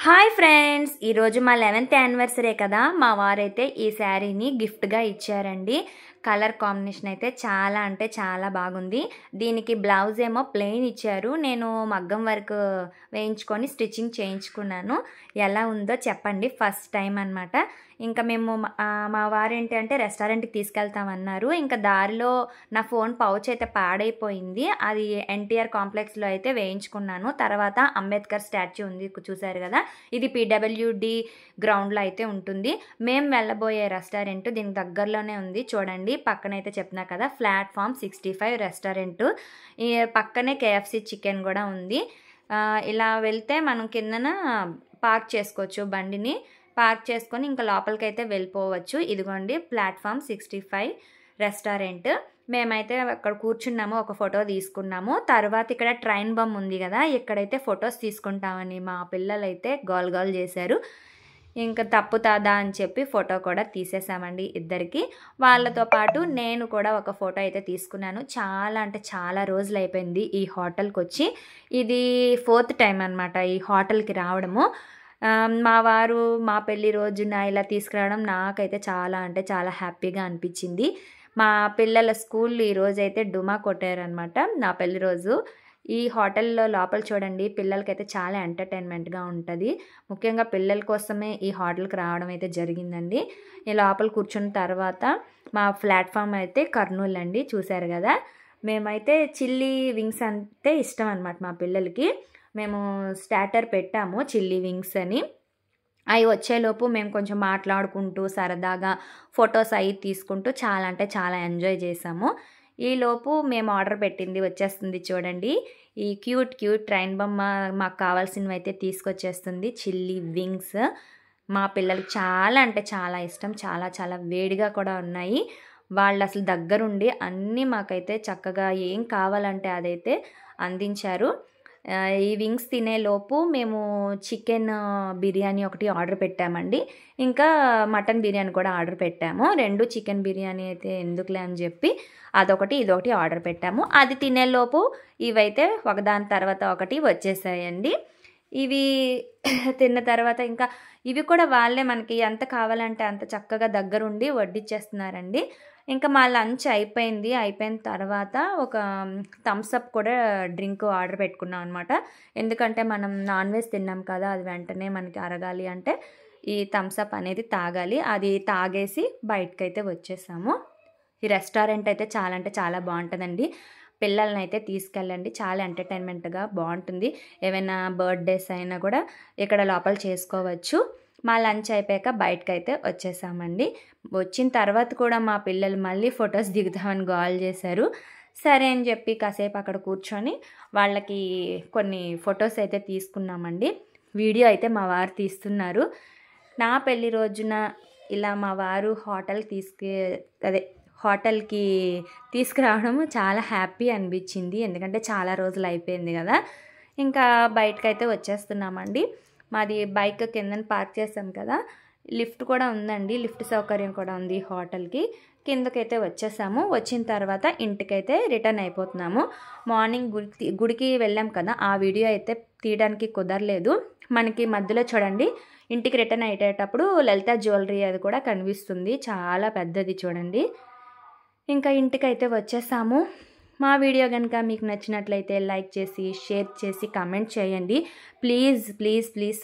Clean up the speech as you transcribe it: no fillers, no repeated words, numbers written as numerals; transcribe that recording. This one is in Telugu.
హాయ్ ఫ్రెండ్స్, ఈరోజు మా 11th యానివర్సరీ కదా. మా వారైతే ఈ శారీని గిఫ్ట్గా ఇచ్చారండి. కలర్ కాంబినేషన్ అయితే చాలా అంటే చాలా బాగుంది. దీనికి బ్లౌజ్ ఏమో ప్లెయిన్ ఇచ్చారు. నేను మగ్గం వర్క్ వేయించుకొని స్టిచ్చింగ్ చేయించుకున్నాను. ఎలా ఉందో చెప్పండి. ఫస్ట్ టైం అనమాట. ఇంకా మేము మా వారేంటి అంటే రెస్టారెంట్కి తీసుకెళ్తామన్నారు. ఇంకా దారిలో నా ఫోన్ పౌచ్ అయితే పాడైపోయింది. అది ఎన్టీఆర్ కాంప్లెక్స్లో అయితే వేయించుకున్నాను. తర్వాత అంబేద్కర్ స్టాచ్యూ ఉంది చూసారు కదా, ఇది పీడబ్ల్యూడి గ్రౌండ్లో అయితే ఉంటుంది. మేము వెళ్ళబోయే రెస్టారెంట్ దీనికి దగ్గరలోనే ఉంది. చూడండి, పక్కనైతే చెప్తున్నా కదా, ప్లాట్ఫామ్ 65 రెస్టారెంట్. ఈ పక్కనే కేఎఫ్సి చికెన్ కూడా ఉంది. ఇలా వెళ్తే మనం కిందన పార్క్ చేసుకోవచ్చు, బండిని పార్క్ చేసుకొని ఇంకా లోపలికైతే వెళ్ళిపోవచ్చు. ఇదిగోండి ప్లాట్ఫామ్ 65 రెస్టారెంట్. మేమైతే అక్కడ కూర్చున్నాము, ఒక ఫోటో తీసుకున్నాము. తర్వాత ఇక్కడ ట్రైన్ బమ్ ఉంది కదా, ఇక్కడైతే ఫొటోస్ తీసుకుంటామని మా పిల్లలైతే గోల్ గోల్ చేశారు. ఇంకా తప్పుతాదా అని చెప్పి ఫోటో కూడా తీసేసామండి ఇద్దరికి. వాళ్ళతో పాటు నేను కూడా ఒక ఫోటో అయితే తీసుకున్నాను. చాలా అంటే చాలా రోజులు అయిపోయింది ఈ హోటల్కి వచ్చి. ఇది 4th టైం అనమాట ఈ హోటల్కి రావడము. మా వారు మా పెళ్లి రోజున ఇలా తీసుకురావడం నాకైతే చాలా అంటే చాలా హ్యాపీగా అనిపించింది. మా పిల్లల స్కూల్ ఈరోజైతే డుమా కొట్టారనమాట నా పెళ్లి రోజు. ఈ హోటల్లో లోపల చూడండి, పిల్లలకైతే చాలా ఎంటర్టైన్మెంట్గా ఉంటుంది. ముఖ్యంగా పిల్లల కోసమే ఈ హోటల్కి రావడం అయితే జరిగిందండి. ఈ లోపల కూర్చున్న తర్వాత మా ప్లాట్ఫామ్ అయితే కర్నూలు అండి, చూశారు కదా. మేమైతే చిల్లీ వింగ్స్ అంటే ఇష్టం అనమాట మా పిల్లలకి. మేము స్టార్టర్ పెట్టాము చిల్లీ వింగ్స్ అని. అవి వచ్చేలోపు మేము కొంచెం మాట్లాడుకుంటూ సరదాగా ఫొటోస్ అవి తీసుకుంటూ చాలా అంటే చాలా ఎంజాయ్ చేసాము. ఈలోపు మేము ఆర్డర్ పెట్టింది వచ్చేస్తుంది చూడండి. ఈ క్యూట్ ట్రైన్ బొమ్మ మాకు కావాల్సినవి అయితే తీసుకొచ్చేస్తుంది. చిల్లీ వింగ్స్ మా పిల్లలకి చాలా అంటే చాలా ఇష్టం. చాలా చాలా వేడిగా కూడా ఉన్నాయి. వాళ్ళు అసలు దగ్గరుండి అన్నీ మాకైతే చక్కగా ఏం కావాలంటే అదైతే అందించారు. ఈ వింగ్స్ తినేలోపు మేము చికెన్ బిర్యానీ ఒకటి ఆర్డర్ పెట్టామండి. ఇంకా మటన్ బిర్యానీ కూడా ఆర్డర్ పెట్టాము. 2 చికెన్ బిర్యానీ అయితే ఎందుకులే అని చెప్పి అదొకటి ఇదొకటి ఆర్డర్ పెట్టాము. అది తినేలోపు ఇవైతే ఒకదాని తర్వాత ఒకటి వచ్చేసాయండి. ఇవి తిన్న తర్వాత ఇంకా ఇవి కూడా వాళ్ళే మనకి ఎంత కావాలంటే అంత చక్కగా దగ్గరుండి వడ్డిచ్చేస్తున్నారండి. ఇంకా మా లంచ్ అయిపోయింది. అయిపోయిన తర్వాత ఒక థమ్స్అప్ కూడా డ్రింక్ ఆర్డర్ పెట్టుకున్నాం అనమాట. ఎందుకంటే మనం నాన్ వెజ్ తిన్నాం కదా, అది వెంటనే మనకి అరగాలి అంటే ఈ థమ్స్అప్ అనేది తాగాలి. అది తాగేసి బయటకైతే వచ్చేసాము. ఈ రెస్టారెంట్ అయితే చాలా అంటే చాలా బాగుంటుందండి. పిల్లల్ని అయితే తీసుకెళ్ళండి, చాలా ఎంటర్టైన్మెంట్గా బాగుంటుంది. ఏమైనా బర్త్డేస్ అయినా కూడా ఇక్కడ లోపల చేసుకోవచ్చు. మా లంచ్ అయిపోయాక బయటకైతే వచ్చేసామండి. వచ్చిన తర్వాత కూడా మా పిల్లలు మళ్ళీ ఫొటోస్ దిగుతామని గోల్ చేశారు. సరే అని చెప్పి కాసేపు అక్కడ కూర్చొని వాళ్ళకి కొన్ని ఫొటోస్ అయితే తీసుకున్నామండి. వీడియో అయితే మా వారు తీస్తున్నారు. నా పెళ్లి రోజున ఇలా మా వారు హోటల్కి తీసుకురావడం చాలా హ్యాపీ అనిపించింది. ఎందుకంటే చాలా రోజులు అయిపోయింది కదా. ఇంకా బయటకైతే వచ్చేస్తున్నామండి. మాది బైక్ కిందన పార్క్ చేసాం కదా, లిఫ్ట్ కూడా ఉందండి, లిఫ్ట్ సౌకర్యం కూడా ఉంది హోటల్కి. కిందకైతే వచ్చేసాము. వచ్చిన తర్వాత ఇంటికైతే రిటర్న్ అయిపోతున్నాము. మార్నింగ్ గుడికి వెళ్ళాం కదా, ఆ వీడియో అయితే తీయడానికి కుదరలేదు. మనకి మధ్యలో చూడండి, ఇంటికి రిటర్న్ అయ్యేటప్పుడు లలిత జ్యువెలరీ అది కూడా కనిపిస్తుంది, చాలా పెద్దది చూడండి. ఇంకా ఇంటికైతే వచ్చేసాము. మా వీడియో కనుక మీకు నచ్చినట్లయితే లైక్ చేసి షేర్ చేసి కామెంట్ చేయండి. Please subscribe